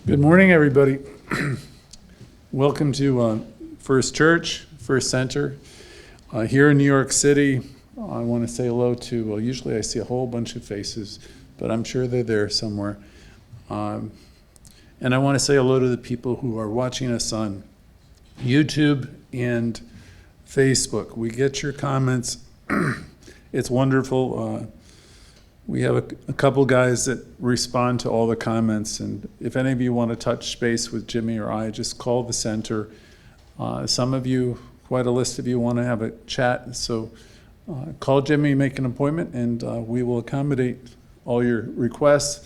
Good morning, everybody. Welcome to First Church, First Center. Here in New York City, I want to say hello to, well, usually I see a whole bunch of faces, but I'm sure they're there somewhere. And I want to say hello to the people who are watching us on YouTube and Facebook. We get your comments. It's wonderful. We have a couple guys that respond to all the comments, and if any of you want to touch base with Jimmy or I, just call the center. Some of you, quite a list of you, want to have a chat, so call Jimmy, make an appointment, and we will accommodate all your requests.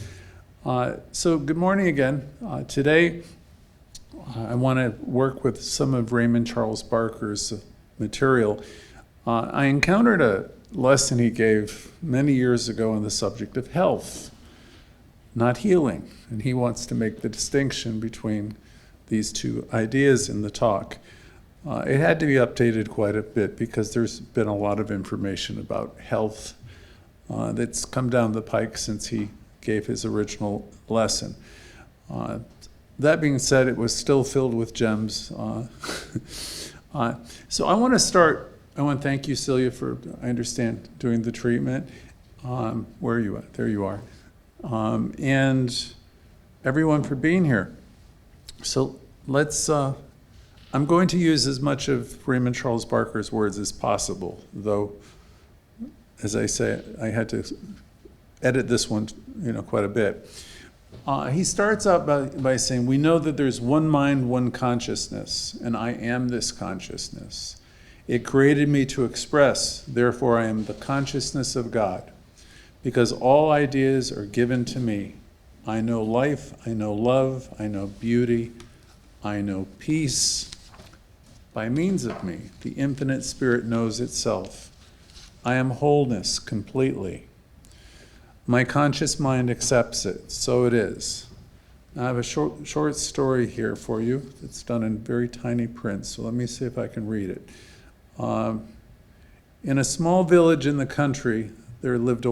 So good morning again. Today, I want to work with some of Raymond Charles Barker's material. I encountered a lesson he gave many years ago on the subject of health, not healing. And he wants to make the distinction between these two ideas in the talk. It had to be updated quite a bit because there's been a lot of information about health that's come down the pike since he gave his original lesson. That being said, it was still filled with gems. So I want to thank you, Celia, for, I understand, doing the treatment. Where are you at? There you are. And everyone for being here. So let's, I'm going to use as much of Raymond Charles Barker's words as possible, though, as I say, I had to edit this one, quite a bit. He starts out by saying, we know that there's one mind, one consciousness, and I am this consciousness. It created me to express, therefore I am the consciousness of God. Because all ideas are given to me. I know life, I know love, I know beauty, I know peace. By means of me, the infinite spirit knows itself. I am wholeness completely. My conscious mind accepts it, so it is. I have a short story here for you. It's done in very tiny print, so let me see if I can read it. In a small village in the country, there lived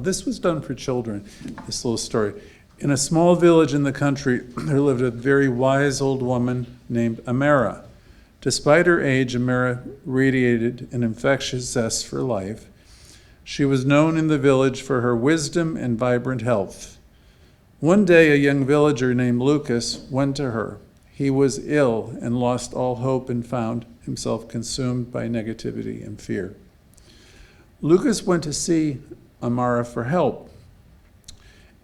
this was done for children, this little story. In a small village in the country, there lived a very wise old woman named Amara. Despite her age, Amara radiated an infectious zest for life. She was known in the village for her wisdom and vibrant health. One day, a young villager named Lucas went to her. He was ill and lost all hope and found himself consumed by negativity and fear. Lucas went to see Amara for help,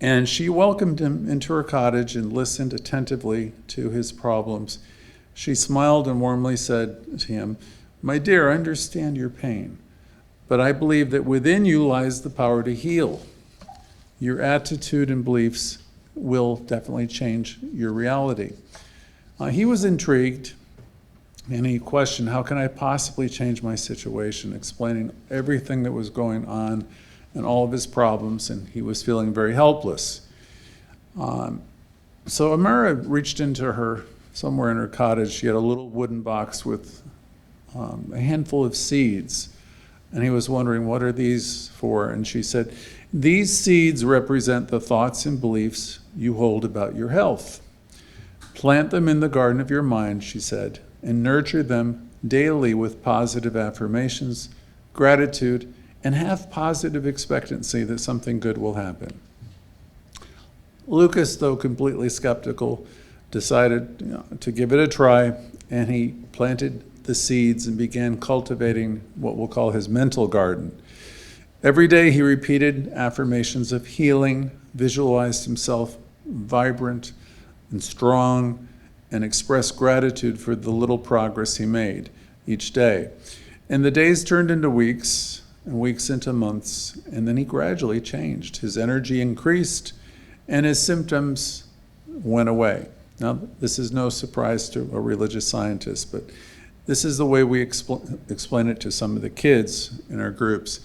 and she welcomed him into her cottage and listened attentively to his problems. She smiled and warmly said to him, "My dear, I understand your pain, but I believe that within you lies the power to heal. Your attitude and beliefs will definitely change your reality." He was intrigued, and he questioned, how can I possibly change my situation, explaining everything that was going on and all of his problems, and he was feeling very helpless. So Amara reached into her, somewhere in her cottage, she had a little wooden box with a handful of seeds, and he was wondering, what are these for? And she said, these seeds represent the thoughts and beliefs you hold about your health. Plant them in the garden of your mind, she said, and nurture them daily with positive affirmations, gratitude, and have positive expectancy that something good will happen. Lucas, though completely skeptical, decided to give it a try, and he planted the seeds and began cultivating what we'll call his mental garden. Every day he repeated affirmations of healing, visualized himself vibrant and strong, and expressed gratitude for the little progress he made each day. And the days turned into weeks, and weeks into months, and then he gradually changed. His energy increased, and his symptoms went away. Now, this is no surprise to a religious scientist, but this is the way we explain it to some of the kids in our groups.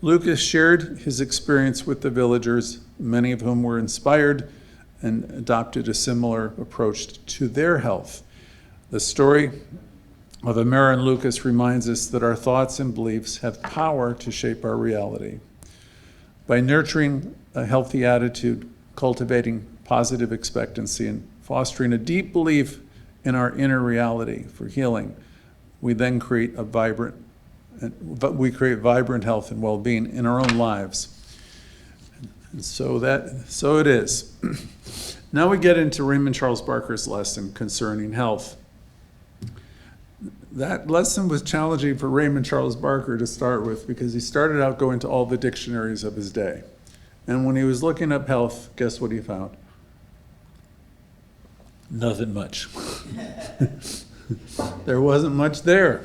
Lucas shared his experience with the villagers, many of whom were inspired and adopted a similar approach to their health. The story of Amara and Lucas reminds us that our thoughts and beliefs have power to shape our reality. By nurturing a healthy attitude, cultivating positive expectancy, and fostering a deep belief in our inner reality for healing, we then create vibrant health and well-being in our own lives. And so it is. Now we get into Raymond Charles Barker's lesson concerning health. That lesson was challenging for Raymond Charles Barker to start with because he started out going to all the dictionaries of his day. And when he was looking up health, guess what he found? Nothing much. There wasn't much there.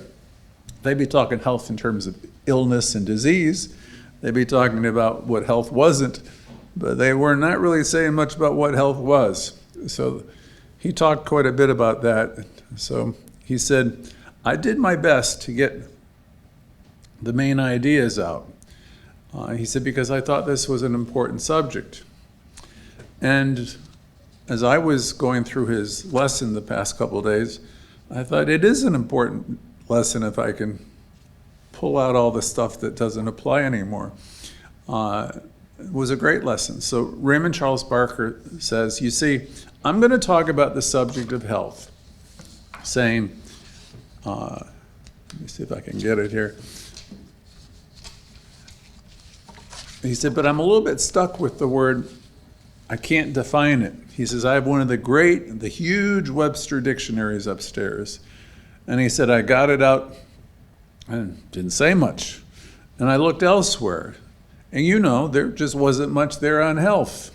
They'd be talking health in terms of illness and disease. They'd be talking about what health wasn't, but they were not really saying much about what health was. So he talked quite a bit about that. So he said, I did my best to get the main ideas out. He said, because I thought this was an important subject. And as I was going through his lesson the past couple of days, I thought it is an important lesson if I can pull out all the stuff that doesn't apply anymore. It was a great lesson. So Raymond Charles Barker says, you see, I'm going to talk about the subject of health, saying, let me see if I can get it here. He said, but I'm a little bit stuck with the word, I can't define it. He says, I have one of the huge Webster dictionaries upstairs. And he said, I got it out and didn't say much. And I looked elsewhere. And there just wasn't much there on health.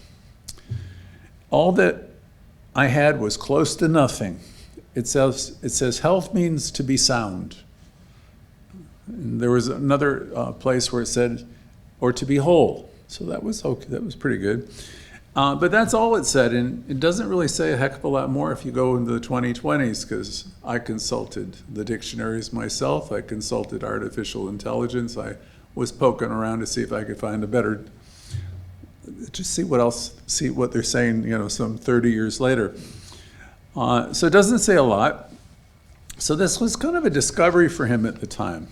All that I had was close to nothing. It says health means to be sound. And there was another place where it said, or to be whole. So that was okay. That was pretty good. But that's all it said, and it doesn't really say a heck of a lot more if you go into the 2020s, because I consulted the dictionaries myself. I consulted artificial intelligence. I was poking around to see if I could find a better, just see what they're saying, some 30 years later. So it doesn't say a lot. So this was kind of a discovery for him at the time,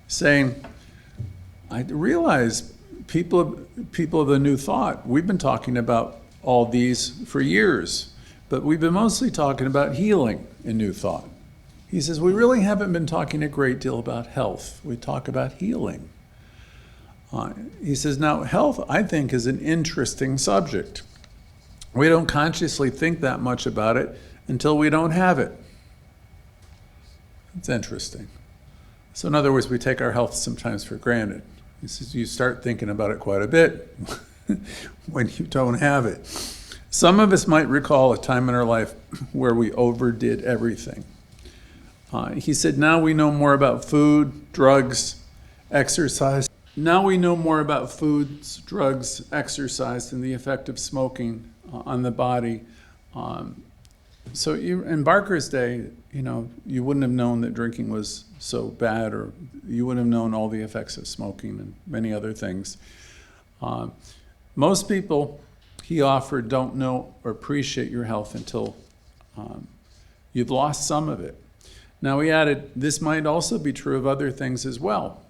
saying, I realized people of the New Thought, we've been talking about all these for years, but we've been mostly talking about healing in New Thought. He says, we really haven't been talking a great deal about health. We talk about healing. He says, now health, I think, is an interesting subject. We don't consciously think that much about it until we don't have it. It's interesting. So in other words, we take our health sometimes for granted. He says, you start thinking about it quite a bit when you don't have it. Some of us might recall a time in our life where we overdid everything. He said, now we know more about food, drugs, exercise. Now we know more about foods, drugs, exercise, and the effect of smoking on the body. So in Barker's day, you wouldn't have known that drinking was so bad, or you wouldn't have known all the effects of smoking and many other things. Most people, he offered, don't know or appreciate your health until you've lost some of it. Now he added, this might also be true of other things as well.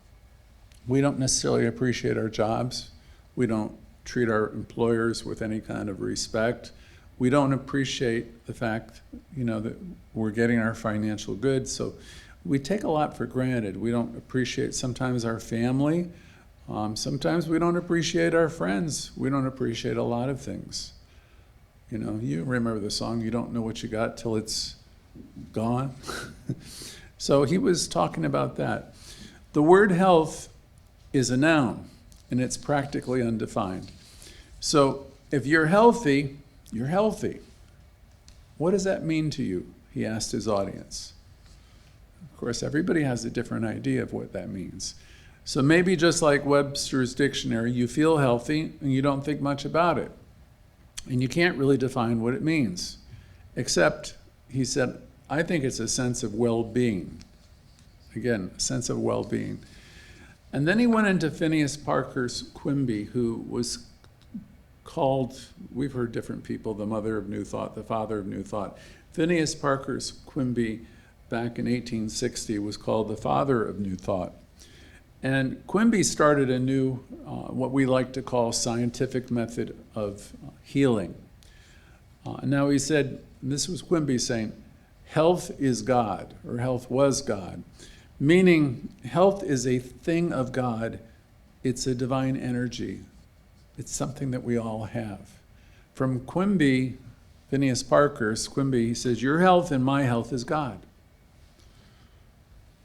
We don't necessarily appreciate our jobs. We don't treat our employers with any kind of respect. We don't appreciate the fact, that we're getting our financial goods. So we take a lot for granted. We don't appreciate sometimes our family. Sometimes we don't appreciate our friends. We don't appreciate a lot of things. You remember the song, you don't know what you got till it's gone. So he was talking about that. The word health is a noun, and it's practically undefined. So if you're healthy, you're healthy. What does that mean to you? He asked his audience. Of course, everybody has a different idea of what that means. So maybe just like Webster's dictionary, you feel healthy and you don't think much about it. And you can't really define what it means. Except, he said, I think it's a sense of well-being. Again, a sense of well-being. And then he went into Phineas Parker's Quimby, who was called, we've heard different people, the mother of New Thought, the father of New Thought. Phineas Parker's Quimby back in 1860 was called the father of New Thought. And Quimby started a new, what we like to call scientific method of healing. Now he said, and this was Quimby saying, health is God, or health was God, meaning health is a thing of God. It's a divine energy. It's something that we all have. From Quimby, Phineas Parker's Quimby, he says, your health and my health is God.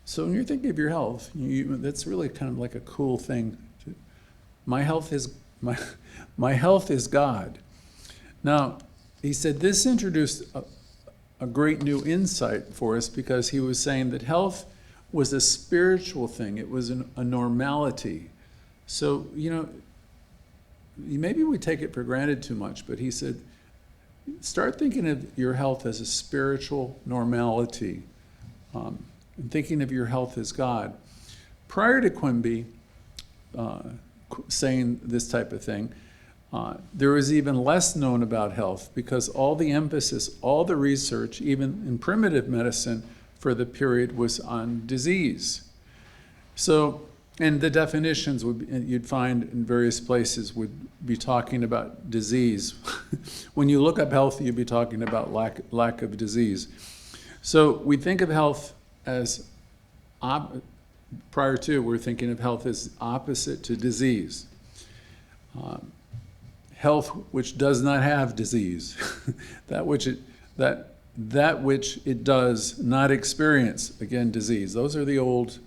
So when you're thinking of your health, that's really kind of like a cool thing. My health is God. Now, he said this introduced a great new insight for us, because he was saying that health was a spiritual thing. It was a normality. So, maybe we take it for granted too much, but he said, start thinking of your health as a spiritual normality, and thinking of your health as God. Prior to Quimby saying this type of thing, there was even less known about health, because all the emphasis, all the research, even in primitive medicine for the period, was on disease. So, and the definitions you'd find in various places would be talking about disease. When you look up health, you'd be talking about lack of disease. So we think of health as, prior to, we're thinking of health as opposite to disease. Health which does not have disease, that which it does not experience, again, disease. Those are the old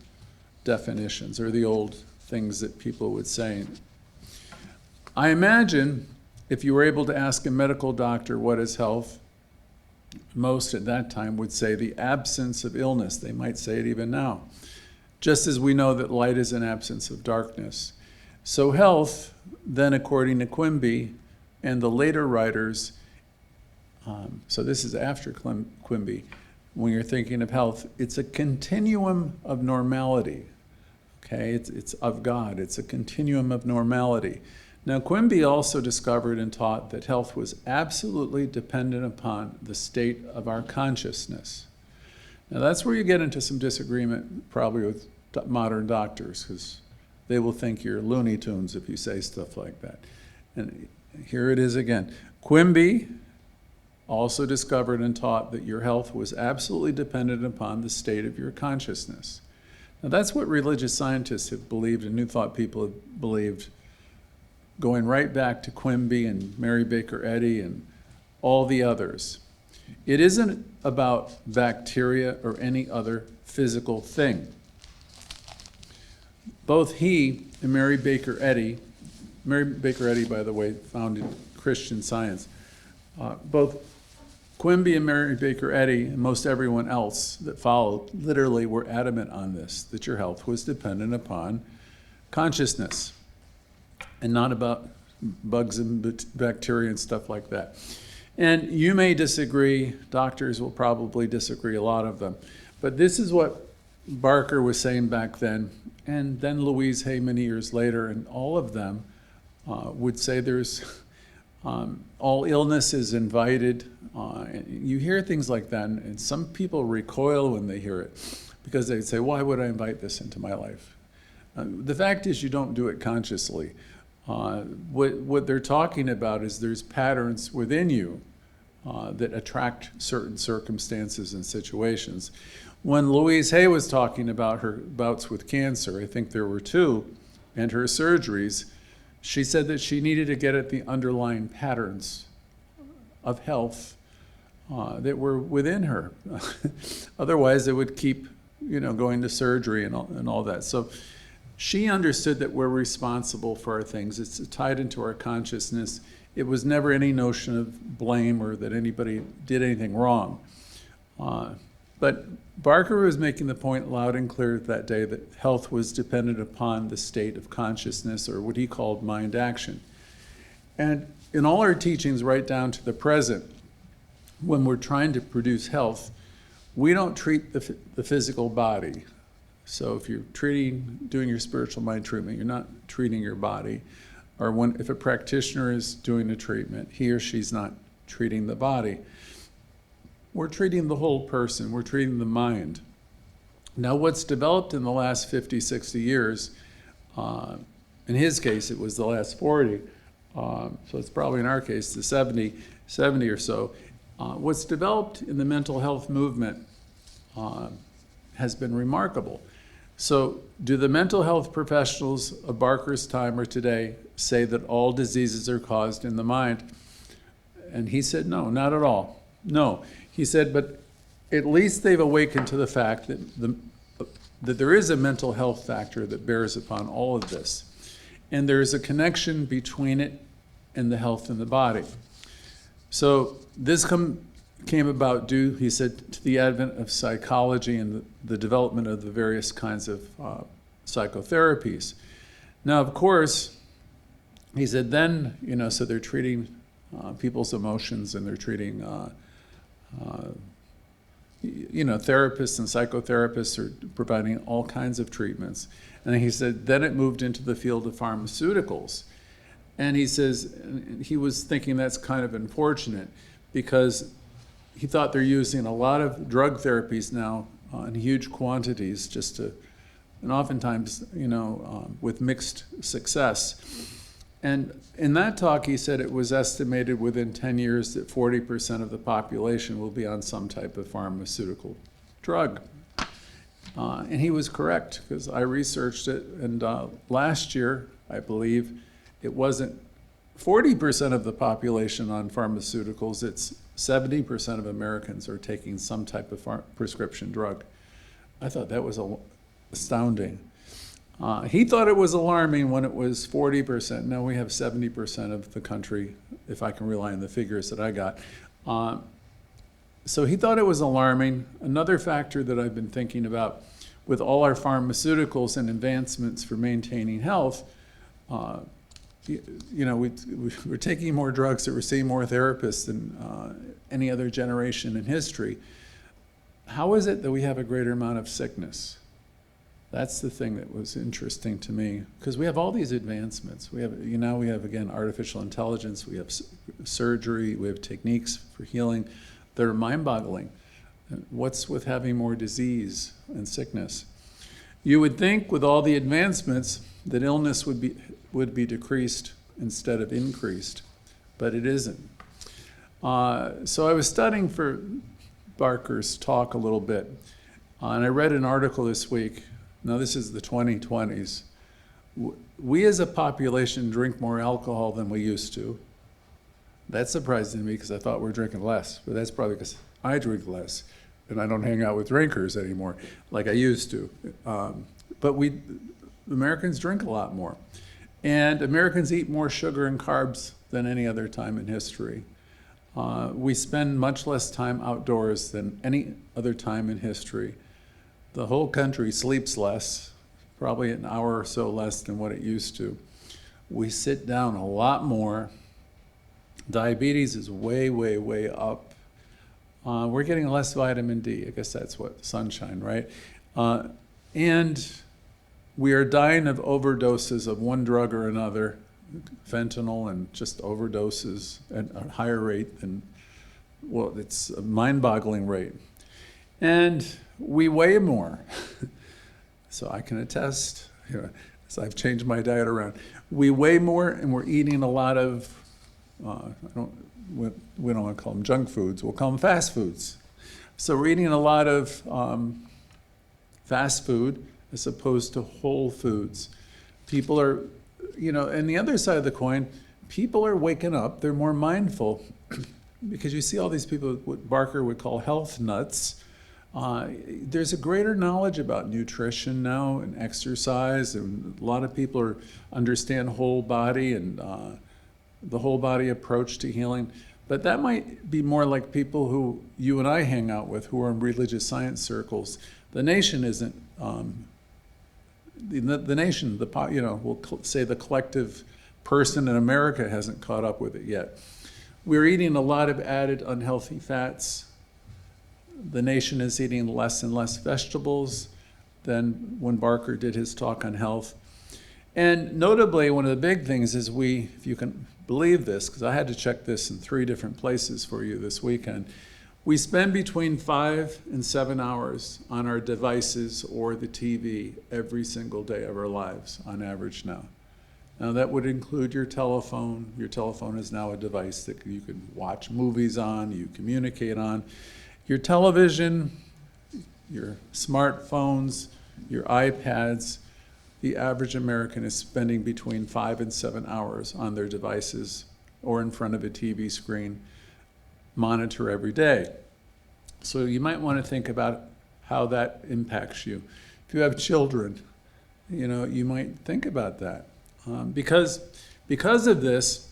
definitions, or the old things that people would say. I imagine if you were able to ask a medical doctor what is health, most at that time would say the absence of illness. They might say it even now, just as we know that light is an absence of darkness. So health, then, according to Quimby and the later writers, so this is after Quimby, when you're thinking of health, it's a continuum of normality. Okay, it's of God. It's a continuum of normality. Now, Quimby also discovered and taught that health was absolutely dependent upon the state of our consciousness. Now, that's where you get into some disagreement, probably with modern doctors, because they will think you're Looney Tunes if you say stuff like that. And here it is again. Quimby also discovered and taught that your health was absolutely dependent upon the state of your consciousness. Now, that's what religious scientists have believed, and New Thought people have believed, going right back to Quimby and Mary Baker Eddy and all the others. It isn't about bacteria or any other physical thing. Both he and Mary Baker Eddy, by the way, founded Christian Science, both Quimby and Mary Baker Eddy and most everyone else that followed literally were adamant on this, that your health was dependent upon consciousness and not about bugs and bacteria and stuff like that. And you may disagree, doctors will probably disagree, a lot of them, but this is what Barker was saying back then, and then Louise Hay many years later, and all of them would say there's all illness is invited. You hear things like that, and some people recoil when they hear it, because they say, why would I invite this into my life? The fact is, you don't do it consciously. What they're talking about is there's patterns within you that attract certain circumstances and situations. When Louise Hay was talking about her bouts with cancer, I think there were 2, and her surgeries, she said that she needed to get at the underlying patterns of health that were within her. Otherwise, it would keep, going to surgery and all that. So she understood that we're responsible for our things. It's tied into our consciousness. It was never any notion of blame or that anybody did anything wrong. But Barker was making the point loud and clear that day that health was dependent upon the state of consciousness, or what he called mind action. And in all our teachings right down to the present, when we're trying to produce health, we don't treat the physical body. So if you're doing your spiritual mind treatment, you're not treating your body. Or if a practitioner is doing a treatment, he or she's not treating the body. We're treating the whole person. We're treating the mind. Now, what's developed in the last 50, 60 years, in his case, it was the last 40, so it's probably in our case the 70, 70 or so. What's developed in the mental health movement has been remarkable. So do the mental health professionals of Barker's time or today say that all diseases are caused in the mind? And he said, no, not at all. No. He said, but at least they've awakened to the fact that that there is a mental health factor that bears upon all of this. And there's a connection between it and the health in the body. So this came about due, he said, to the advent of psychology and the development of the various kinds of psychotherapies. Now, of course, he said then, so they're treating people's emotions, and they're treating, therapists and psychotherapists are providing all kinds of treatments. And he said, then it moved into the field of pharmaceuticals. And he says, he was thinking that's kind of unfortunate, because he thought they're using a lot of drug therapies now in huge quantities, and oftentimes, with mixed success. And in that talk, he said it was estimated within 10 years that 40% of the population will be on some type of pharmaceutical drug. And he was correct, because I researched it, and last year, I believe, it wasn't 40% of the population on pharmaceuticals, it's 70% of Americans are taking some type of prescription drug. I thought that was astounding. He thought it was alarming when it was 40%. Now we have 70% of the country, if I can rely on the figures that I got. So he thought it was alarming. Another factor that I've been thinking about with all our pharmaceuticals and advancements for maintaining health, we're taking more drugs, that we're seeing more therapists than any other generation in history. How is it that we have a greater amount of sickness? That's the thing that was interesting to me, because we have all these advancements. We have, again, artificial intelligence, we have surgery, we have techniques for healing that are mind-boggling. What's with having more disease and sickness? You would think with all the advancements that illness would be decreased instead of increased, but it isn't. So I was studying for Barker's talk a little bit, and I read an article this week. Now this is the 2020s. We as a population drink more alcohol than we used to. That's surprising to me, because I thought we were drinking less, but that's probably because I drink less and I don't hang out with drinkers anymore like I used to. But Americans drink a lot more. And Americans eat more sugar and carbs than any other time in history. We spend much less time outdoors than any other time in history. The whole country sleeps less, probably an hour or so less than what it used to. We sit down a lot more. Diabetes is way, way, way up. We're getting less vitamin D. I guess that's what, sunshine, right? And we are dying of overdoses of one drug or another, fentanyl, and just overdoses at a higher rate than, well, it's a mind-boggling rate. And we weigh more. So I can attest, as I've changed my diet around. We weigh more, and we're eating a lot of, we don't want to call them junk foods, we'll call them fast foods. So we're eating a lot of fast food as opposed to whole foods. People are, and the other side of the coin, people are waking up, they're more mindful, because you see all these people, what Barker would call health nuts. There's a greater knowledge about nutrition now and exercise, and a lot of people understand whole body and the whole body approach to healing. But that might be more like people who you and I hang out with, who are in religious science circles. The nation isn't. The nation, we'll say the collective person in America hasn't caught up with it yet. We're eating a lot of added unhealthy fats. The nation is eating less and less vegetables than when Barker did his talk on health. And notably, one of the big things is if you can believe this, because I had to check this in 3 different places for you this weekend, we spend between 5 and 7 hours on our devices or the TV every single day of our lives on average now. Now that would include your telephone. Your telephone is now a device that you can watch movies on, you communicate on. Your television, your smartphones, your iPads, the average American is spending between 5 and 7 hours on their devices or in front of a TV screen, monitor every day. So you might want to think about how that impacts you. If you have children, you might think about that. Because of this,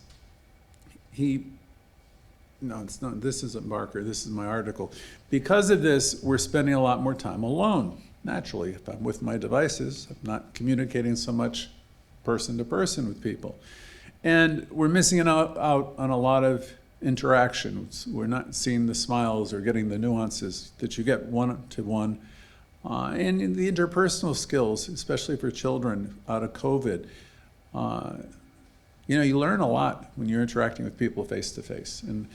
this isn't Barker, this is my article. Because of this, we're spending a lot more time alone. Naturally, if I'm with my devices, I'm not communicating so much person to person with people. And we're missing out on a lot of interactions. We're not seeing the smiles or getting the nuances that you get one-to-one. And in the interpersonal skills, especially for children out of COVID, you learn a lot when you're interacting with people face to face. And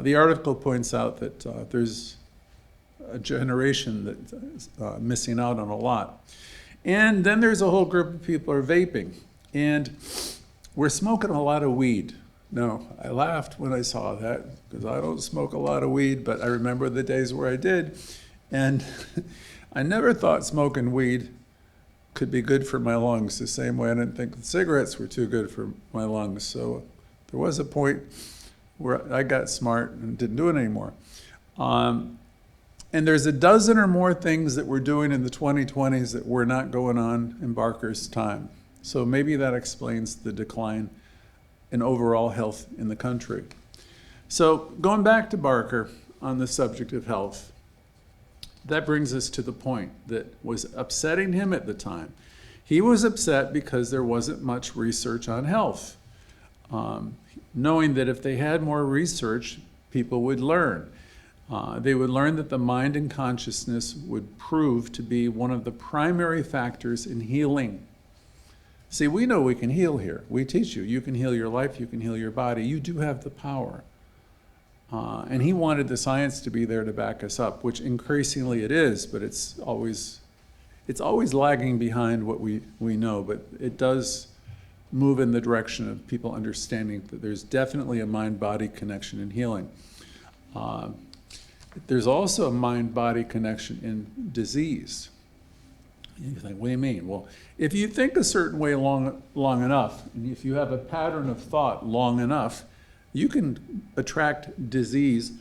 the article points out that there's a generation that's missing out on a lot. And then there's a whole group of people who are vaping. And we're smoking a lot of weed. No, I laughed when I saw that because I don't smoke a lot of weed, but I remember the days where I did. And I never thought smoking weed could be good for my lungs, the same way I didn't think cigarettes were too good for my lungs. So there was a point where I got smart and didn't do it anymore. And there's a dozen or more things that we're doing in the 2020s that were not going on in Barker's time. So maybe that explains the decline in overall health in the country. So going back to Barker on the subject of health, that brings us to the point that was upsetting him at the time. He was upset because there wasn't much research on health, knowing that if they had more research, people would learn. They would learn that the mind and consciousness would prove to be one of the primary factors in healing. See, we know we can heal here. We teach you. You can heal your life. You can heal your body. You do have the power. And he wanted the science to be there to back us up, which increasingly it is, but it's always lagging behind what we know. But it does move in the direction of people understanding that there's definitely a mind-body connection in healing. There's also a mind-body connection in disease. You think, what do you mean? Well, if you think a certain way long enough, and if you have a pattern of thought long enough, you can attract disease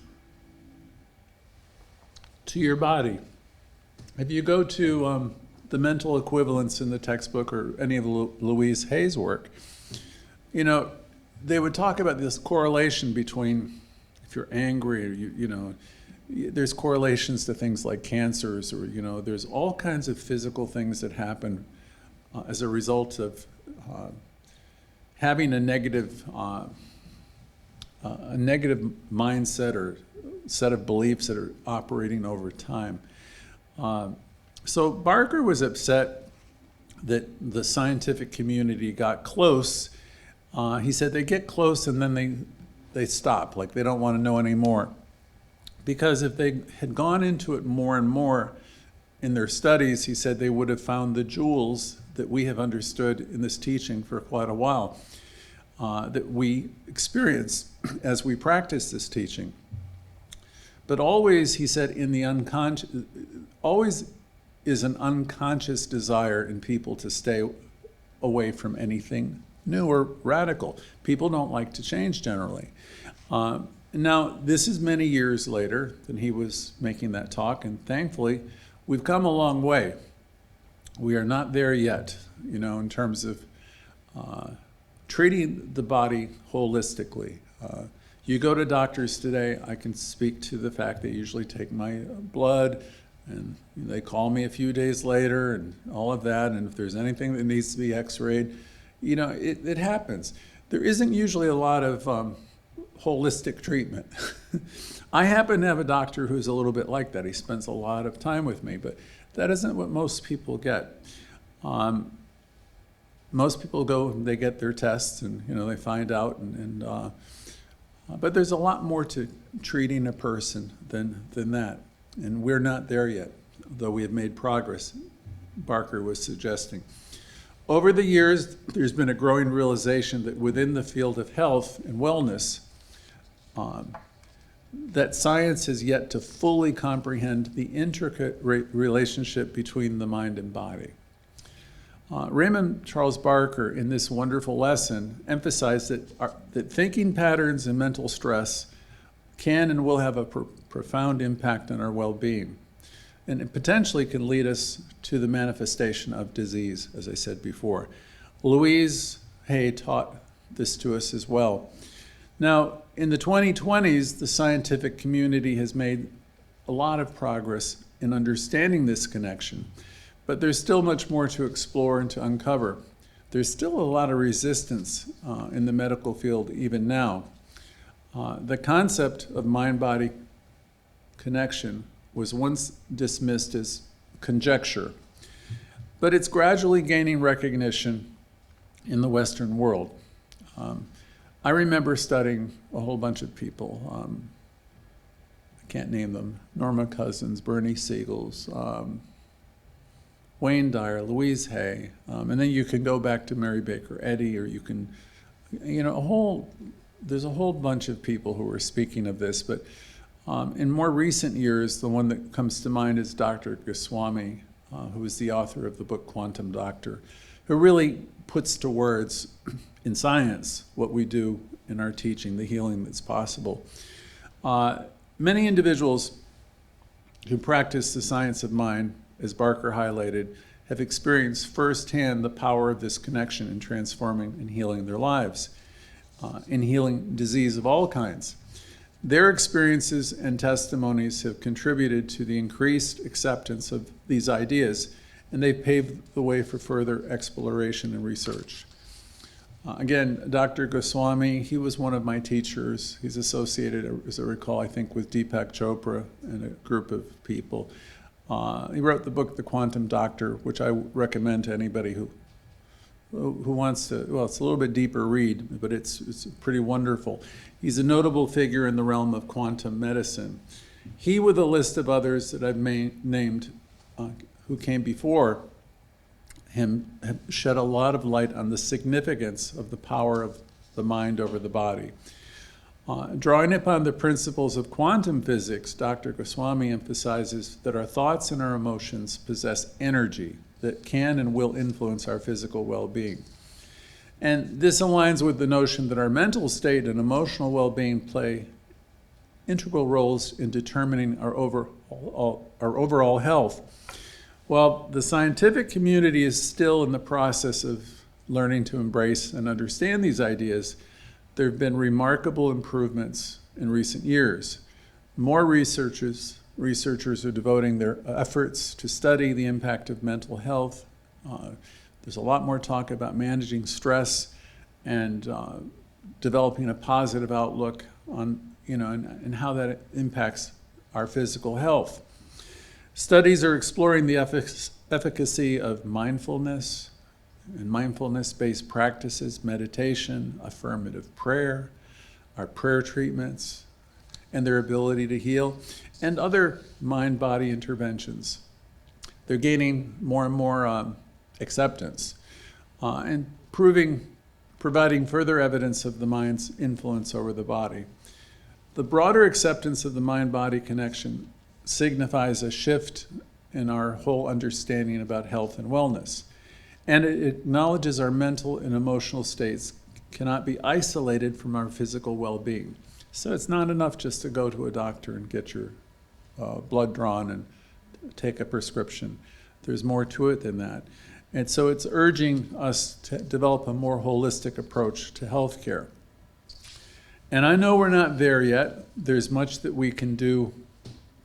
to your body. If you go to the mental equivalents in the textbook or any of Louise Hay's work, they would talk about this correlation between if you're angry or there's correlations to things like cancers or, there's all kinds of physical things that happen as a result of having a negative mindset or set of beliefs that are operating over time. So Barker was upset that the scientific community got close. He said they get close and then they stop, like they don't want to know anymore. Because if they had gone into it more and more in their studies, he said they would have found the jewels that we have understood in this teaching for quite a while, that we experience as we practice this teaching. But always, he said, in the unconscious, always is an unconscious desire in people to stay away from anything new or radical. People don't like to change generally. Now, this is many years later than he was making that talk, and thankfully, we've come a long way. We are not there yet, in terms of treating the body holistically. You go to doctors today, I can speak to the fact they usually take my blood, and they call me a few days later, and all of that, and if there's anything that needs to be x-rayed, it happens. There isn't usually a lot of holistic treatment. I happen to have a doctor who's a little bit like that. He spends a lot of time with me, but that isn't what most people get. Most people go, they get their tests, and they find out, but there's a lot more to treating a person than that, and we're not there yet, though we have made progress. Barker was suggesting. Over the years, there's been a growing realization that within the field of health and wellness, that science has yet to fully comprehend the intricate relationship between the mind and body. Raymond Charles Barker, in this wonderful lesson, emphasized that thinking patterns and mental stress can and will have a profound impact on our well-being, and it potentially can lead us to the manifestation of disease, as I said before. Louise taught this to us as well. Now, in the 2020s, the scientific community has made a lot of progress in understanding this connection, but there's still much more to explore and to uncover. There's still a lot of resistance in the medical field even now. The concept of mind-body connection was once dismissed as conjecture, but it's gradually gaining recognition in the Western world. I remember studying a whole bunch of people. I can't name them. Norma Cousins, Bernie Siegels, Wayne Dyer, Louise Hay, and then you can go back to Mary Baker Eddy, or you can, there's a whole bunch of people who are speaking of this, but in more recent years, the one that comes to mind is Dr. Goswami, who is the author of the book Quantum Doctor, who really puts to words in science what we do in our teaching, the healing that's possible. Many individuals who practice the science of mind, as Barker highlighted, have experienced firsthand the power of this connection in transforming and healing their lives, in healing disease of all kinds. Their experiences and testimonies have contributed to the increased acceptance of these ideas, and they've paved the way for further exploration and research. Again, Dr. Goswami, he was one of my teachers. He's associated, as I recall, I think, with Deepak Chopra and a group of people. He wrote the book, The Quantum Doctor, which I recommend to anybody who wants to, well, it's a little bit deeper read, but it's pretty wonderful. He's a notable figure in the realm of quantum medicine. He, with a list of others that I've named who came before him, have shed a lot of light on the significance of the power of the mind over the body. Drawing upon the principles of quantum physics, Dr. Goswami emphasizes that our thoughts and our emotions possess energy that can and will influence our physical well-being. And this aligns with the notion that our mental state and emotional well-being play integral roles in determining our overall health. While the scientific community is still in the process of learning to embrace and understand these ideas, there have been remarkable improvements in recent years. More researchers are devoting their efforts to study the impact of mental health. There's a lot more talk about managing stress and developing a positive outlook on, and how that impacts our physical health. Studies are exploring the efficacy of mindfulness and mindfulness-based practices, meditation, affirmative prayer, our prayer treatments, and their ability to heal, and other mind-body interventions. They're gaining more and more acceptance and providing further evidence of the mind's influence over the body. The broader acceptance of the mind-body connection signifies a shift in our whole understanding about health and wellness. And it acknowledges our mental and emotional states cannot be isolated from our physical well-being. So it's not enough just to go to a doctor and get your blood drawn and take a prescription. There's more to it than that. And so it's urging us to develop a more holistic approach to healthcare. And I know we're not there yet. There's much that we can do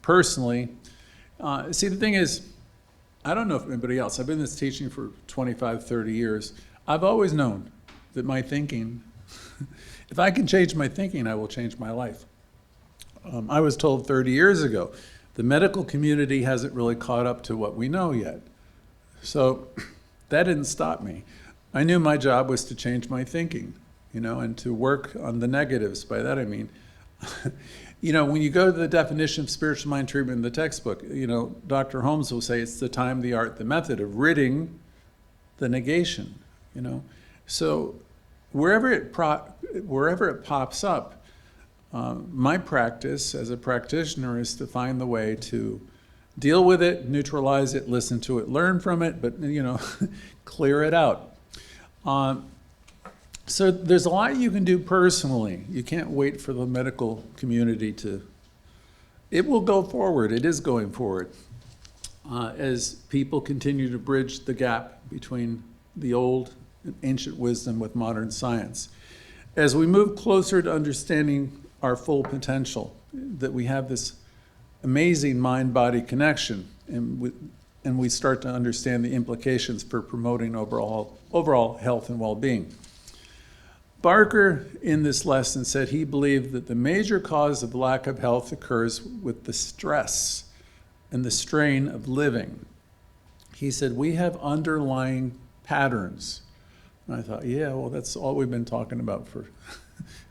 personally. See, the thing is, I don't know if anybody else, I've been in this teaching for 25, 30 years. I've always known that my thinking, if I can change my thinking, I will change my life. I was told 30 years ago, the medical community hasn't really caught up to what we know yet. So that didn't stop me. I knew my job was to change my thinking, and to work on the negatives. By that I mean, when you go to the definition of spiritual mind treatment in the textbook, Dr. Holmes will say it's the time, the art, the method of ridding the negation, So wherever it pops up, my practice as a practitioner is to find the way to deal with it, neutralize it, listen to it, learn from it, but clear it out. So there's a lot you can do personally. You can't wait for the medical community to. It will go forward. It is going forward as people continue to bridge the gap between the old and ancient wisdom with modern science. As we move closer to understanding our full potential, that we have this amazing mind-body connection, and we start to understand the implications for promoting overall health and well-being. Barker, in this lesson, said he believed that the major cause of lack of health occurs with the stress and the strain of living. He said, we have underlying patterns. And I thought, yeah, well, that's all we've been talking about for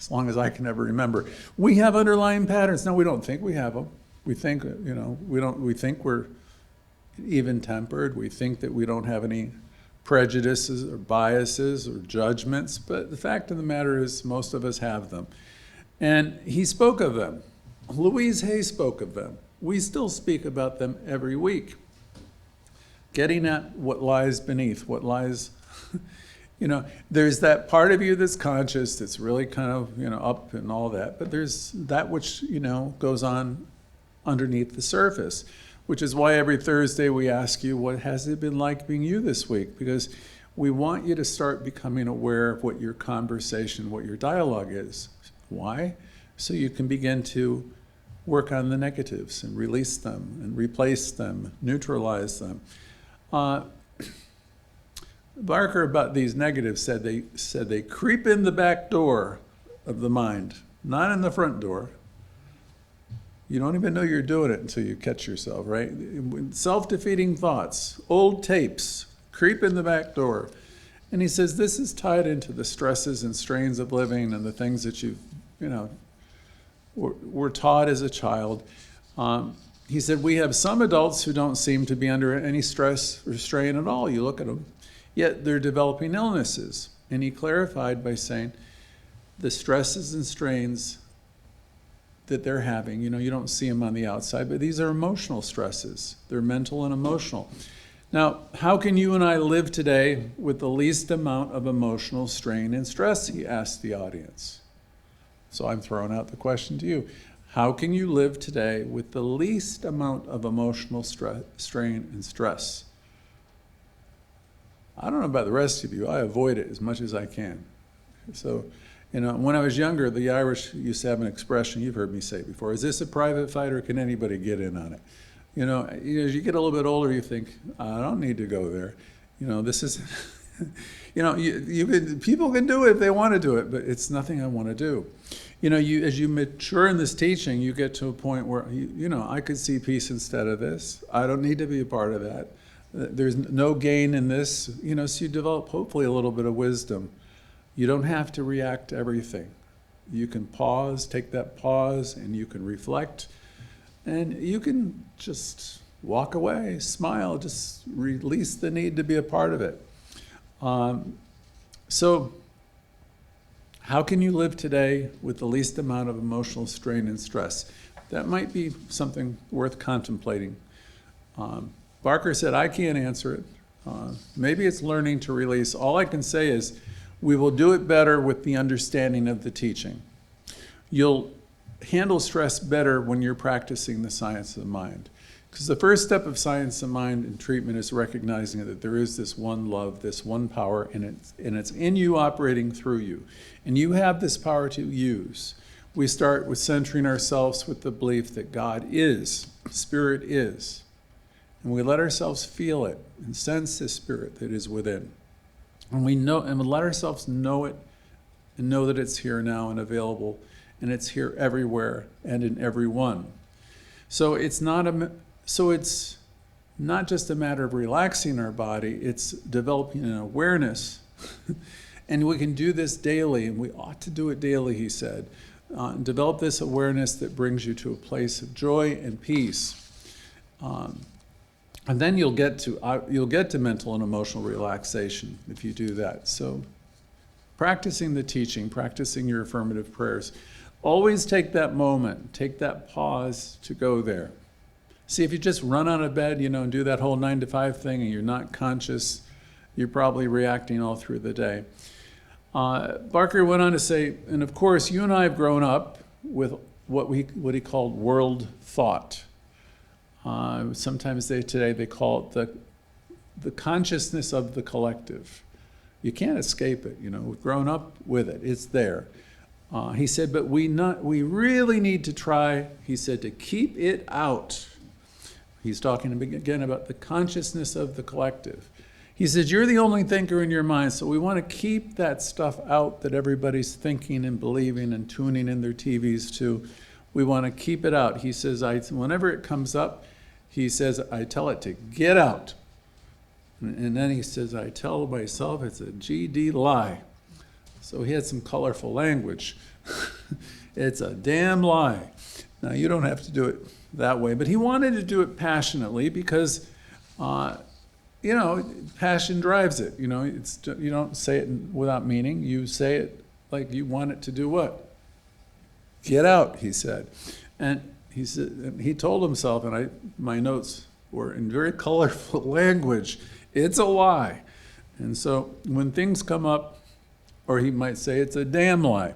as long as I can ever remember. We have underlying patterns. No, we don't think we have them. We think, we think we're even-tempered. We think that we don't have any prejudices or biases or judgments, but the fact of the matter is most of us have them. And he spoke of them. Louise Hay spoke of them. We still speak about them every week. Getting at what lies beneath, what lies, there's that part of you that's conscious, that's really kind of, up and all that, but there's that which, goes on underneath the surface, which is why every Thursday we ask you, what has it been like being you this week? Because we want you to start becoming aware of what your conversation, what your dialogue is. Why? So you can begin to work on the negatives and release them and replace them, neutralize them. Barker, about these negatives, said they creep in the back door of the mind, not in the front door. You don't even know you're doing it until you catch yourself, right? Self-defeating thoughts, old tapes, creep in the back door. And he says this is tied into the stresses and strains of living and the things that were taught as a child. He said we have some adults who don't seem to be under any stress or strain at all. You look at them, yet they're developing illnesses. And he clarified by saying the stresses and strains that they're having, you don't see them on the outside, but these are emotional stresses. They're mental and emotional. Now, how can you and I live today with the least amount of emotional strain and stress, he asked the audience. So I'm throwing out the question to you. How can you live today with the least amount of emotional strain and stress? I don't know about the rest of you. I avoid it as much as I can. So, when I was younger, the Irish used to have an expression, you've heard me say before, is this a private fight or can anybody get in on it? As you get a little bit older, you think, I don't need to go there. This is, people can do it if they want to do it, but it's nothing I want to do. As you mature in this teaching, you get to a point where, I could see peace instead of this. I don't need to be a part of that. There's no gain in this, so you develop hopefully a little bit of wisdom. You don't have to react to everything. You can pause, take that pause, and you can reflect. And you can just walk away, smile, just release the need to be a part of it. So how can you live today with the least amount of emotional strain and stress? That might be something worth contemplating. Barker said, I can't answer it. Maybe it's learning to release. All I can say is, we will do it better with the understanding of the teaching. You'll handle stress better when you're practicing the science of the mind. Because the first step of science of mind and treatment is recognizing that there is this one love, this one power, and it's in you, operating through you. And you have this power to use. We start with centering ourselves with the belief that God is, Spirit is. And we let ourselves feel it and sense the Spirit that is within. And we let ourselves know it and know that it's here now and available, and it's here everywhere and in everyone. So it's not just a matter of relaxing our body, it's developing an awareness. And we can do this daily, and we ought to do it daily, he said. Develop this awareness that brings you to a place of joy and peace. And then you'll get to mental and emotional relaxation if you do that. So practicing the teaching, practicing your affirmative prayers, always take that moment, take that pause to go there. See, if you just run out of bed, and do that whole 9 to 5 thing and you're not conscious, you're probably reacting all through the day. Barker went on to say, and of course, you and I have grown up with what he called world thought. Sometimes today they call it the consciousness of the collective. You can't escape it, We've grown up with it. It's there. He said, but we really need to try, he said, to keep it out. He's talking again about the consciousness of the collective. He says, you're the only thinker in your mind, so we want to keep that stuff out that everybody's thinking and believing and tuning in their TVs to. We want to keep it out. He says, whenever it comes up, he says, I tell it to get out. And then he says, I tell myself it's a GD lie. So he had some colorful language. It's a damn lie. Now, you don't have to do it that way, but he wanted to do it passionately because, passion drives it. You don't say it without meaning. You say it like you want it to do what? Get out, he said. And he said, he told himself, and my notes were in very colorful language, it's a lie. And so when things come up, or he might say it's a damn lie.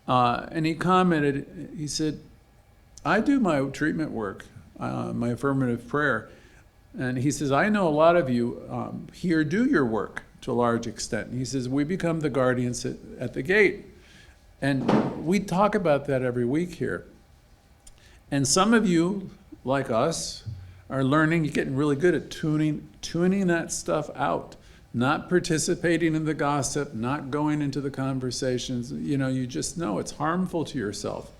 And he commented, he said, I do my treatment work, my affirmative prayer. And he says, I know a lot of you here do your work to a large extent. And he says, we become the guardians at the gate. And we talk about that every week here. And some of you, like us, are learning, you're getting really good at tuning that stuff out. Not participating in the gossip, not going into the conversations. You just know it's harmful to yourself.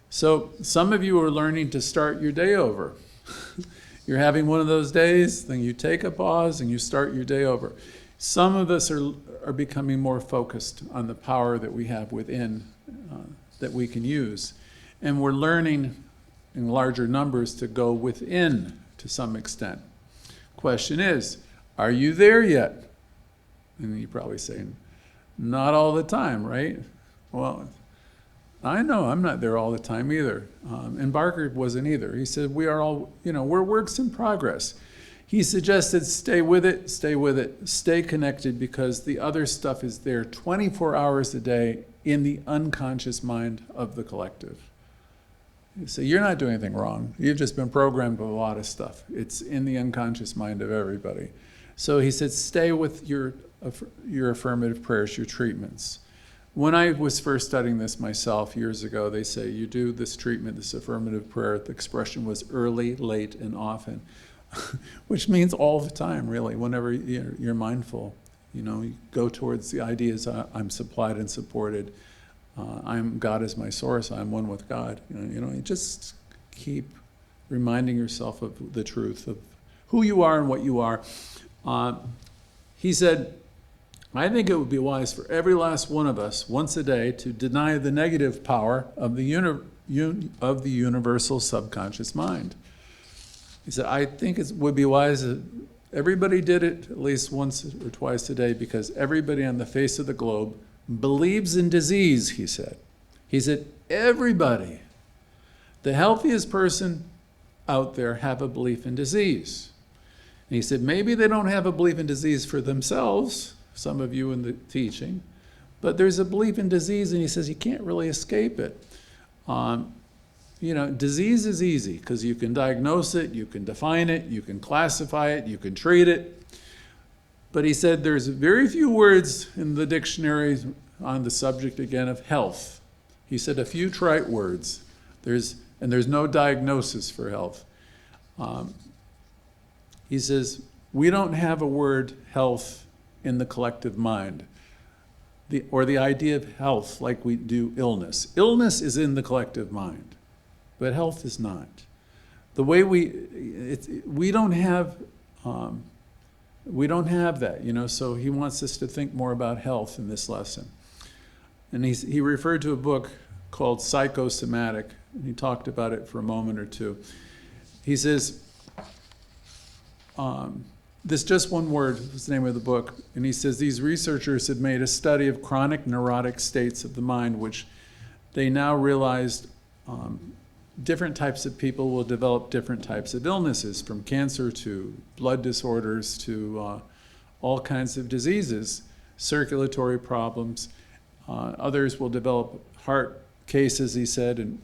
So some of you are learning to start your day over. You're having one of those days, then you take a pause and you start your day over. Some of us are becoming more focused on the power that we have within that we can use. And we're learning in larger numbers to go within to some extent. Question is, are you there yet? And you're probably saying, not all the time, right? Well, I know I'm not there all the time either. And Barker wasn't either. He said, we are all, we're works in progress. He suggested stay with it, stay connected, because the other stuff is there 24 hours a day in the unconscious mind of the collective. So you're not doing anything wrong. You've just been programmed with a lot of stuff. It's in the unconscious mind of everybody. So he said, stay with your affirmative prayers, your treatments. When I was first studying this myself years ago, they say you do this treatment, this affirmative prayer, the expression was early, late, and often, which means all the time, really, whenever you're mindful. You go towards the ideas, I'm supplied and supported. God is my source, I'm one with God. You just keep reminding yourself of the truth of who you are and what you are. He said, I think it would be wise for every last one of us, once a day, to deny the negative power of the universal subconscious mind. He said, I think it would be wise if everybody did it at least once or twice a day, because everybody on the face of the globe believes in disease, he said. He said, everybody, the healthiest person out there have a belief in disease. And he said, maybe they don't have a belief in disease for themselves, some of you in the teaching, but there's a belief in disease, and he says you can't really escape it. Disease is easy because you can diagnose it, you can define it, you can classify it, you can treat it. But he said there's very few words in the dictionary on the subject, again, of health. He said a few trite words. There's no diagnosis for health. He says, we don't have a word health in the collective mind, or the idea of health like we do illness. Illness is in the collective mind, but health is not. The way we don't have that, so he wants us to think more about health in this lesson. And he referred to a book called Psychosomatic, and he talked about it for a moment or two. He says, This Just One Word is the name of the book. And he says these researchers had made a study of chronic neurotic states of the mind, which they now realized different types of people will develop different types of illnesses, from cancer to blood disorders to all kinds of diseases, circulatory problems. Others will develop heart cases, he said. And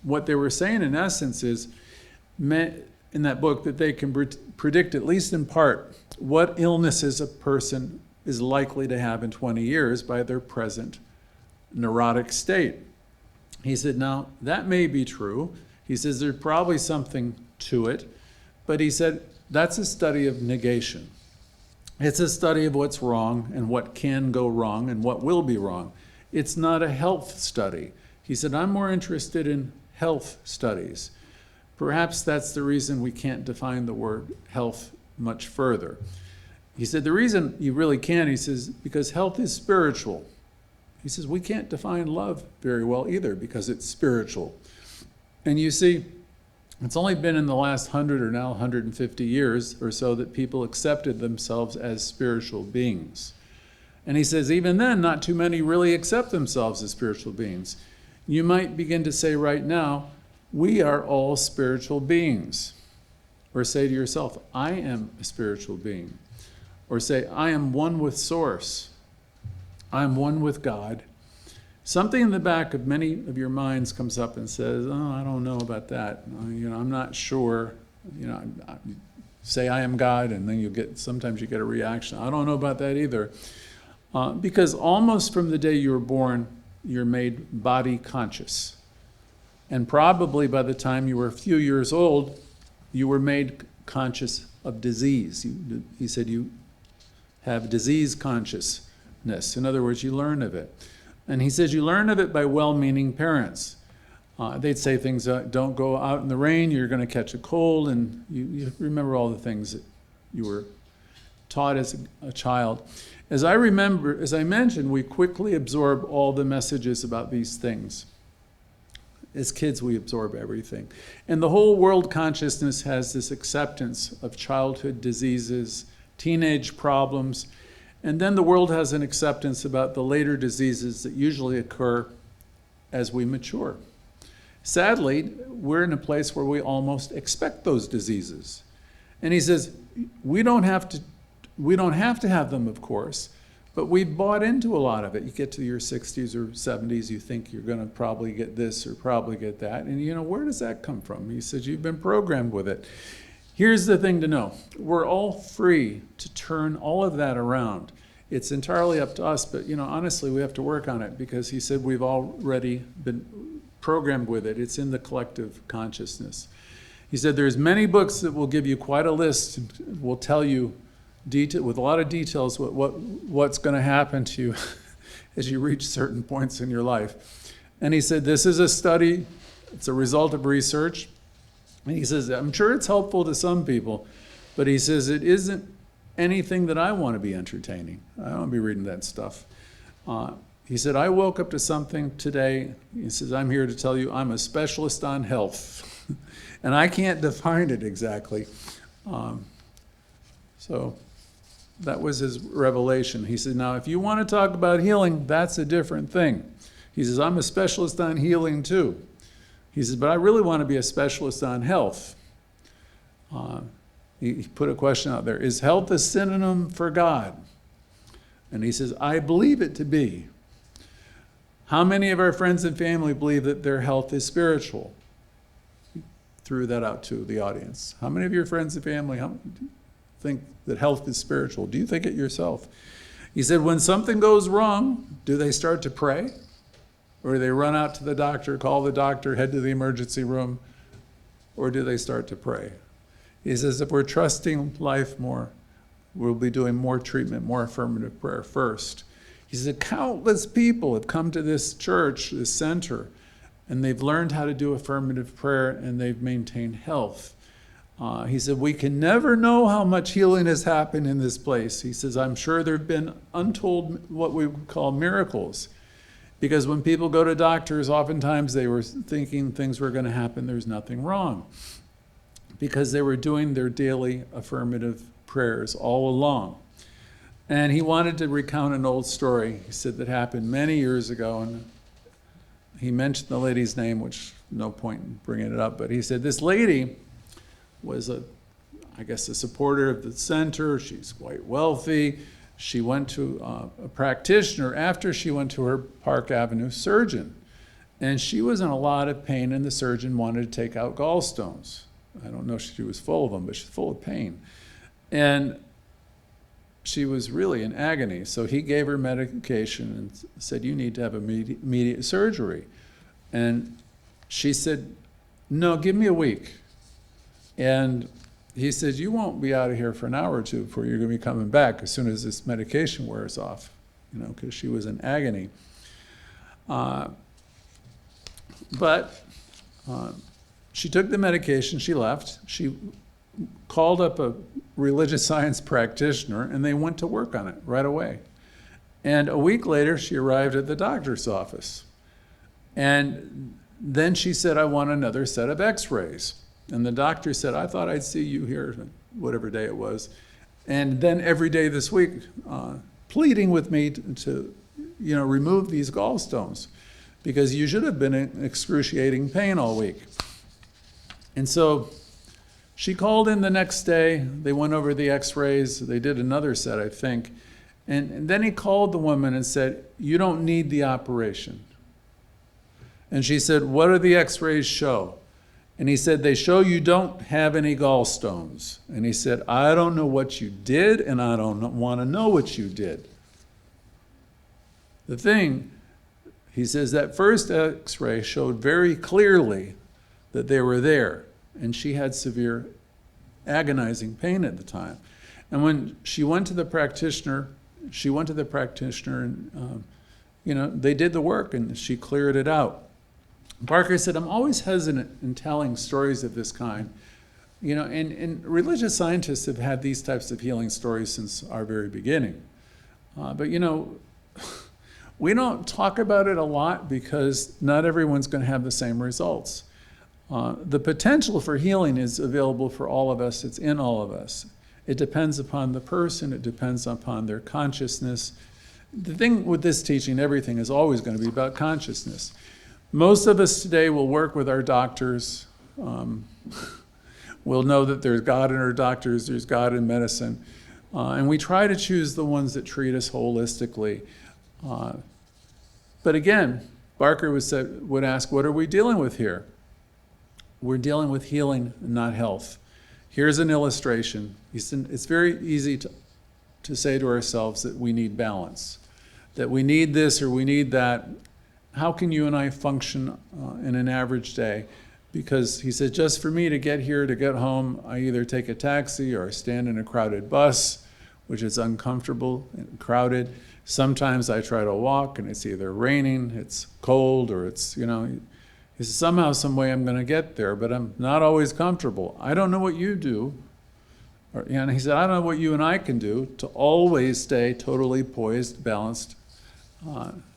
what they were saying in essence is, in that book, that they can predict, at least in part, what illnesses a person is likely to have in 20 years by their present neurotic state. He said, now, that may be true. He says there's probably something to it. But he said, that's a study of negation. It's a study of what's wrong and what can go wrong and what will be wrong. It's not a health study. He said, I'm more interested in health studies. Perhaps that's the reason we can't define the word health much further. He said, the reason you really can't, he says, because health is spiritual. He says, we can't define love very well either because it's spiritual. And you see, it's only been in the last 100 or now 150 years or so that people accepted themselves as spiritual beings. And he says, even then, not too many really accept themselves as spiritual beings. You might begin to say right now, we are all spiritual beings. Or say to yourself, I am a spiritual being. Or say, I am one with Source. I am one with God. Something in the back of many of your minds comes up and says, oh, I don't know about that. I'm not sure. Say I am God, and then sometimes you get a reaction. I don't know about that either. Because almost from the day you were born, you're made body conscious. And probably by the time you were a few years old, you were made conscious of disease. He said you have disease consciousness. In other words, you learn of it. And he says you learn of it by well-meaning parents. They'd say things, don't go out in the rain, you're going to catch a cold, and you remember all the things that you were taught as a child. As I mentioned, we quickly absorb all the messages about these things. As kids, we absorb everything. And the whole world consciousness has this acceptance of childhood diseases, teenage problems, and then the world has an acceptance about the later diseases that usually occur as we mature. Sadly, we're in a place where we almost expect those diseases. And he says, we don't have to have them, of course, but we've bought into a lot of it. You get to your 60s or 70s, you think you're going to probably get this or probably get that. And where does that come from? He says, you've been programmed with it. Here's the thing to know. We're all free to turn all of that around. It's entirely up to us, but honestly, we have to work on it because he said we've already been programmed with it. It's in the collective consciousness. He said there's many books that will give you quite a list, will tell you with a lot of details what's going to happen to you as you reach certain points in your life. And he said this is a study, it's a result of research. And he says, I'm sure it's helpful to some people, but he says it isn't anything that I want to be entertaining. I don't want to be reading that stuff. He said, I woke up to something today. He says, I'm here to tell you I'm a specialist on health. And I can't define it exactly. So that was his revelation. He said, now, if you want to talk about healing, that's a different thing. He says, I'm a specialist on healing too. He says, but I really want to be a specialist on health. He put a question out there. Is health a synonym for God? And he says, I believe it to be. How many of our friends and family believe that their health is spiritual? He threw that out to the audience. How many of your friends and family think that health is spiritual? Do you think it yourself? He said, when something goes wrong, do they start to pray? Or do they run out to the doctor, call the doctor, head to the emergency room? Or do they start to pray? He says, if we're trusting life more, we'll be doing more treatment, more affirmative prayer first. He said, countless people have come to this church, this center, and they've learned how to do affirmative prayer, and they've maintained health. He said, we can never know how much healing has happened in this place. He says, I'm sure there have been untold, what we would call miracles. Because when people go to doctors, oftentimes they were thinking things were going to happen. There's nothing wrong. because they were doing their daily affirmative prayers all along. And he wanted to recount an old story, he said, that happened many years ago. And he mentioned the lady's name, which no point in bringing it up, but he said this lady was I guess a supporter of the center. She's quite wealthy. She went to a practitioner after she went to her Park Avenue surgeon. And she was in a lot of pain, and the surgeon wanted to take out gallstones. I don't know if she was full of them, but she's full of pain. And she was really in agony. So he gave her medication and said, you need to have immediate surgery. And she said, no, give me a week. And he said, you won't be out of here for an hour or two before you're going to be coming back as soon as this medication wears off, because she was in agony. But she took the medication, she left. She called up a religious science practitioner, and they went to work on it right away. And a week later, she arrived at the doctor's office. And then she said, I want another set of x-rays. And the doctor said, I thought I'd see you here, whatever day it was. And then every day this week, pleading with me to remove these gallstones, because you should have been in excruciating pain all week. And so she called in the next day. They went over the x-rays. They did another set, I think. And then he called the woman and said, you don't need the operation. And she said, what do the x-rays show? And he said, they show you don't have any gallstones. And he said, I don't know what you did, and I don't want to know what you did. The thing, he says, that first x-ray showed very clearly that they were there, and she had severe agonizing pain at the time. And when she went to the practitioner, and they did the work, and she cleared it out. Barker said, I'm always hesitant in telling stories of this kind. And religious scientists have had these types of healing stories since our very beginning. But we don't talk about it a lot because not everyone's going to have the same results. The potential for healing is available for all of us. It's in all of us. It depends upon the person. It depends upon their consciousness. The thing with this teaching, everything is always going to be about consciousness. Most of us today will work with our doctors. We'll know that there's God in our doctors, there's God in medicine. And we try to choose the ones that treat us holistically. But again, Barker would ask, what are we dealing with here? We're dealing with healing, not health. Here's an illustration. It's very easy to say to ourselves that we need balance, that we need this or we need that. How can you and I function in an average day? Because he said, just for me to get here, to get home, I either take a taxi or I stand in a crowded bus, which is uncomfortable and crowded. Sometimes I try to walk and it's either raining, it's cold, or it's, he said, somehow, some way I'm going to get there, but I'm not always comfortable. I don't know what you do. And he said, I don't know what you and I can do to always stay totally poised, balanced.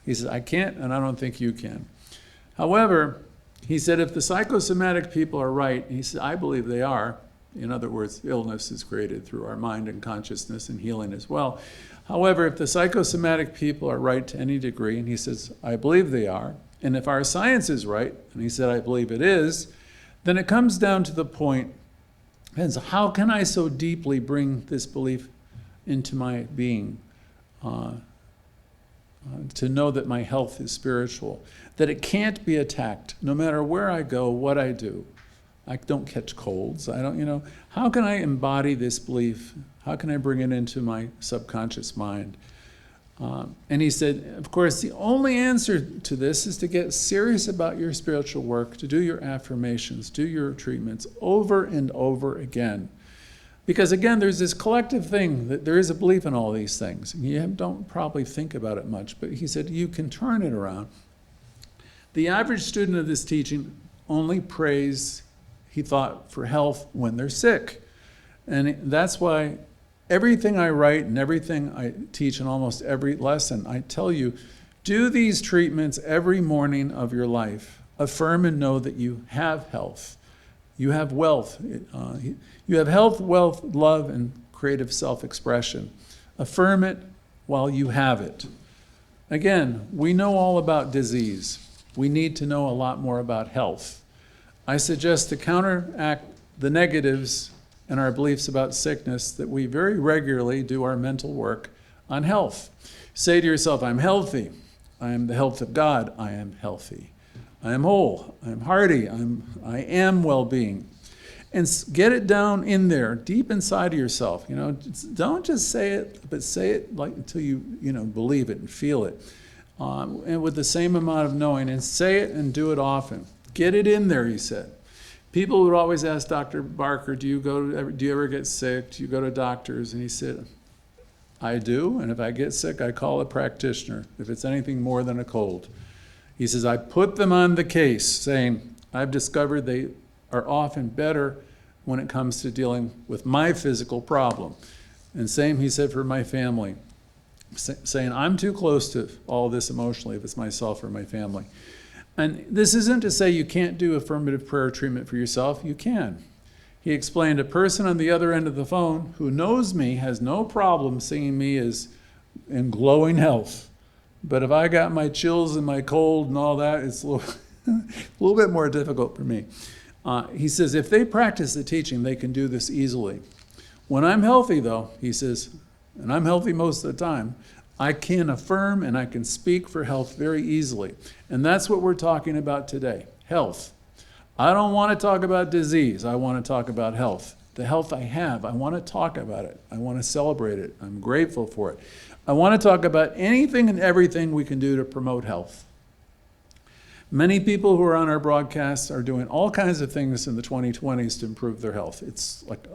He said, I can't, and I don't think you can. However, he said, if the psychosomatic people are right, he said, I believe they are. In other words, illness is created through our mind and consciousness, and healing as well. However, if the psychosomatic people are right to any degree, and he says, I believe they are, and if our science is right, and he said, I believe it is, then it comes down to the point, and so how can I so deeply bring this belief into my being? To know that my health is spiritual, that it can't be attacked no matter where I go, what I do. I don't catch colds. I don't, how can I embody this belief? How can I bring it into my subconscious mind? And he said, of course, the only answer to this is to get serious about your spiritual work, to do your affirmations, do your treatments over and over again. Because again, there's this collective thing, that there is a belief in all these things. You don't probably think about it much, but he said you can turn it around. The average student of this teaching only prays, he thought, for health when they're sick. And that's why everything I write and everything I teach in almost every lesson, I tell you, do these treatments every morning of your life. Affirm and know that you have health. You have wealth. You have health, wealth, love, and creative self-expression. Affirm it while you have it. Again, we know all about disease. We need to know a lot more about health. I suggest to counteract the negatives and our beliefs about sickness that we very regularly do our mental work on health. Say to yourself, I'm healthy. I am the health of God. I am healthy. I am whole. I'm hearty. I am well-being. And get it down in there, deep inside of yourself. Don't just say it, but say it like until you believe it and feel it, and with the same amount of knowing. And say it and do it often. Get it in there, he said. People would always ask Dr. Barker, do you ever get sick? Do you go to doctors? And he said, I do, and if I get sick, I call a practitioner, if it's anything more than a cold. He says, I put them on the case, saying, I've discovered they are often better when it comes to dealing with my physical problem. And same, he said, for my family, saying, I'm too close to all this emotionally if it's myself or my family. And this isn't to say you can't do affirmative prayer treatment for yourself. You can. He explained, a person on the other end of the phone who knows me has no problem seeing me as in glowing health. But if I got my chills and my cold and all that, it's a little bit more difficult for me. He says, if they practice the teaching, they can do this easily. When I'm healthy, though, he says, and I'm healthy most of the time, I can affirm and I can speak for health very easily. And that's what we're talking about today, health. I don't want to talk about disease. I want to talk about health. The health I have, I want to talk about it. I want to celebrate it. I'm grateful for it. I want to talk about anything and everything we can do to promote health. Many people who are on our broadcasts are doing all kinds of things in the 2020s to improve their health. It's like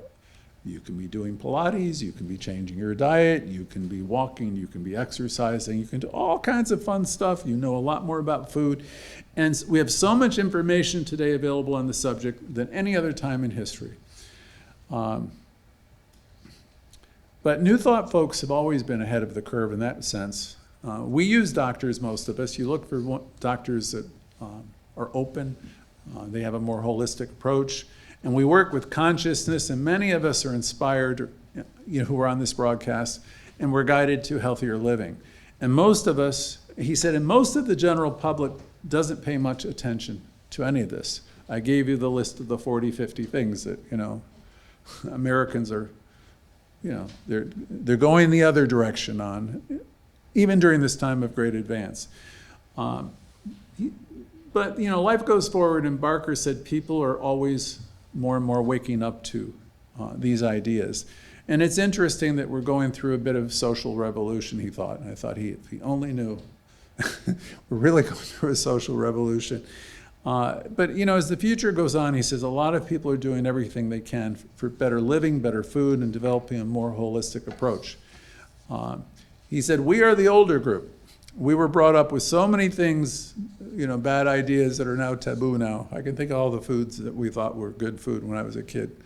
you can be doing Pilates, you can be changing your diet, you can be walking, you can be exercising, you can do all kinds of fun stuff. You know a lot more about food. And we have so much information today available on the subject than any other time in history. But New Thought folks have always been ahead of the curve in that sense. We use doctors, most of us. You look for doctors that are open. They have a more holistic approach. And we work with consciousness, and many of us are inspired, who are on this broadcast, and we're guided to healthier living. And most of us, he said, and most of the general public doesn't pay much attention to any of this. I gave you the list of the 40, 50 things that, Americans are, they're going the other direction on, even during this time of great advance. But life goes forward, and Barker said people are always more and more waking up to these ideas. And it's interesting that we're going through a bit of social revolution, he thought. And I thought if he only knew. We're really going through a social revolution. But as the future goes on, he says a lot of people are doing everything they can for better living, better food, and developing a more holistic approach. He said, we are the older group. We were brought up with so many things, bad ideas that are now taboo now. I can think of all the foods that we thought were good food when I was a kid.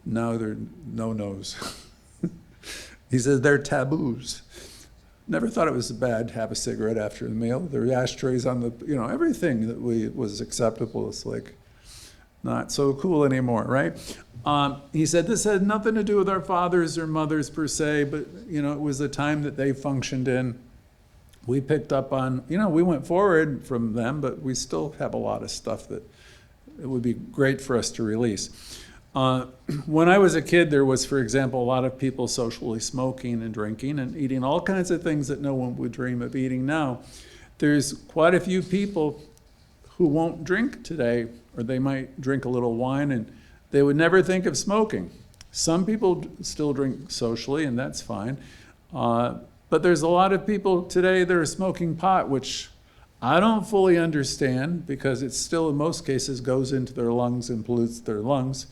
Now they're no-nos. He says they're taboos. Never thought it was bad to have a cigarette after the meal. There were ashtrays on the, everything that was acceptable is like not so cool anymore, right? He said this had nothing to do with our fathers or mothers per se, but, it was the time that they functioned in. We picked up on, we went forward from them, but we still have a lot of stuff that it would be great for us to release. When I was a kid, there was, for example, a lot of people socially smoking and drinking and eating all kinds of things that no one would dream of eating now. There's quite a few people who won't drink today, or they might drink a little wine, and they would never think of smoking. Some people still drink socially, and that's fine. But there's a lot of people today that are smoking pot, which I don't fully understand because it still, in most cases, goes into their lungs and pollutes their lungs.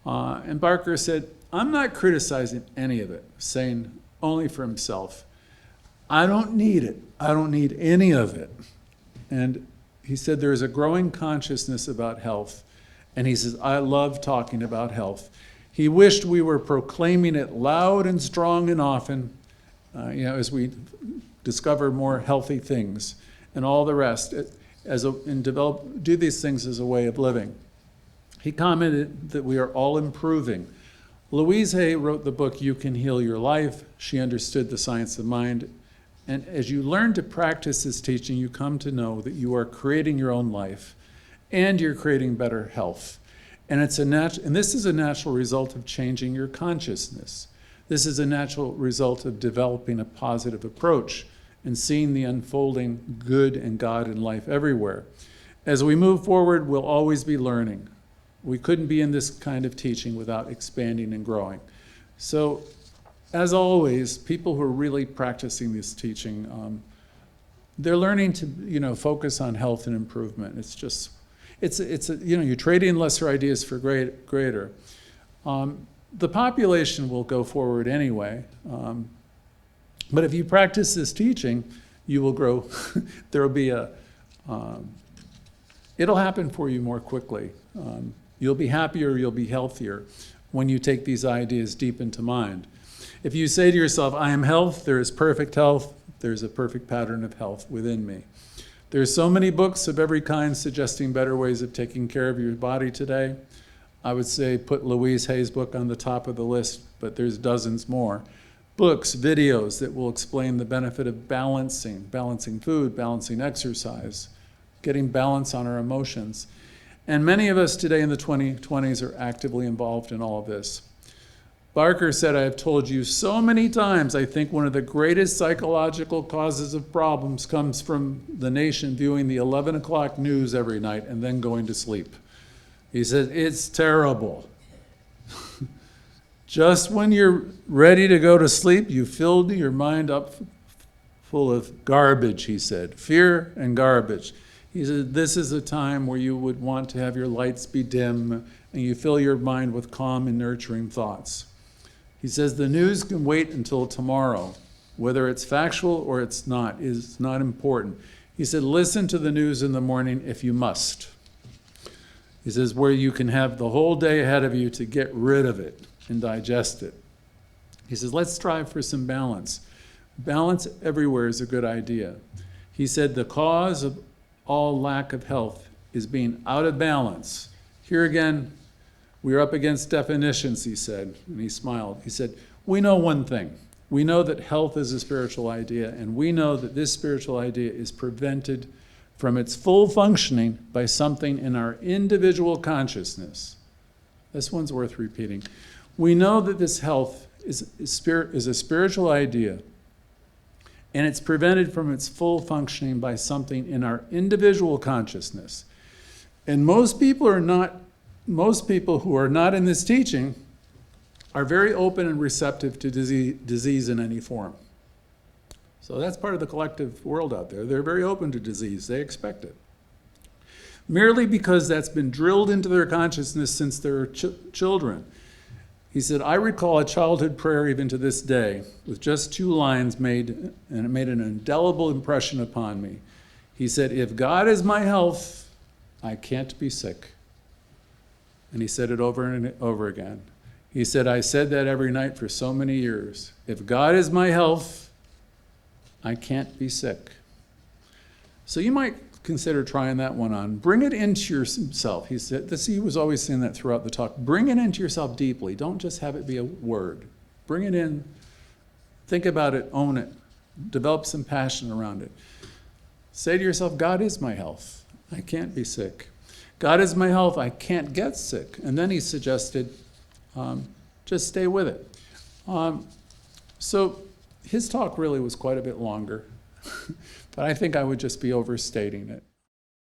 And Barker said, I'm not criticizing any of it, saying only for himself. I don't need it. I don't need any of it. And he said there's a growing consciousness about health. And he says, I love talking about health. He wished we were proclaiming it loud and strong and often, as we discover more healthy things and all the rest, do these things as a way of living. He commented that we are all improving. Louise Hay wrote the book, You Can Heal Your Life. She understood the science of mind. And as you learn to practice this teaching, you come to know that you are creating your own life and you're creating better health. And this is a natural result of changing your consciousness. This is a natural result of developing a positive approach and seeing the unfolding good and God in life everywhere. As we move forward, we'll always be learning. We couldn't be in this kind of teaching without expanding and growing. So, as always, people who are really practicing this teaching, they're learning to, focus on health and improvement. You're trading lesser ideas for greater. The population will go forward anyway, but if you practice this teaching, you will grow. There will be it'll happen for you more quickly. You'll be happier, you'll be healthier when you take these ideas deep into mind. If you say to yourself, I am health, there is perfect health, there's a perfect pattern of health within me. There's so many books of every kind suggesting better ways of taking care of your body today. I would say put Louise Hay's book on the top of the list, but there's dozens more. Books, videos that will explain the benefit of balancing food, balancing exercise, getting balance on our emotions. And many of us today in the 2020s are actively involved in all of this. Barker said, I have told you so many times, I think one of the greatest psychological causes of problems comes from the nation viewing the 11 o'clock news every night and then going to sleep. He said, it's terrible. Just when you're ready to go to sleep, you filled your mind up full of garbage, he said, fear and garbage. He said, this is a time where you would want to have your lights be dim and you fill your mind with calm and nurturing thoughts. He says, the news can wait until tomorrow. Whether it's factual or it's not is not important. He said, listen to the news in the morning if you must. He says, where you can have the whole day ahead of you to get rid of it and digest it. He says, let's strive for some balance. Balance everywhere is a good idea. He said, the cause of all lack of health is being out of balance. Here again, we're up against definitions, he said, and he smiled. He said, we know one thing. We know that health is a spiritual idea, and we know that this spiritual idea is prevented from its full functioning by something in our individual consciousness. This one's worth repeating. We know that this health is a spiritual idea, and it's prevented from its full functioning by something in our individual consciousness. And most people who are not in this teaching are very open and receptive to disease in any form. So that's part of the collective world out there. They're very open to disease. They expect it. Merely because that's been drilled into their consciousness since they were children. He said, I recall a childhood prayer even to this day with just 2 lines and it made an indelible impression upon me. He said, if God is my health, I can't be sick. And he said it over and over again. He said, I said that every night for so many years. If God is my health, I can't be sick. So you might consider trying that one on. Bring it into yourself. He said, he was always saying that throughout the talk. Bring it into yourself deeply. Don't just have it be a word. Bring it in. Think about it. Own it. Develop some passion around it. Say to yourself, God is my health. I can't be sick. God is my health. I can't get sick. And then he suggested, just stay with it. So his talk really was quite a bit longer, but I think I would just be overstating it.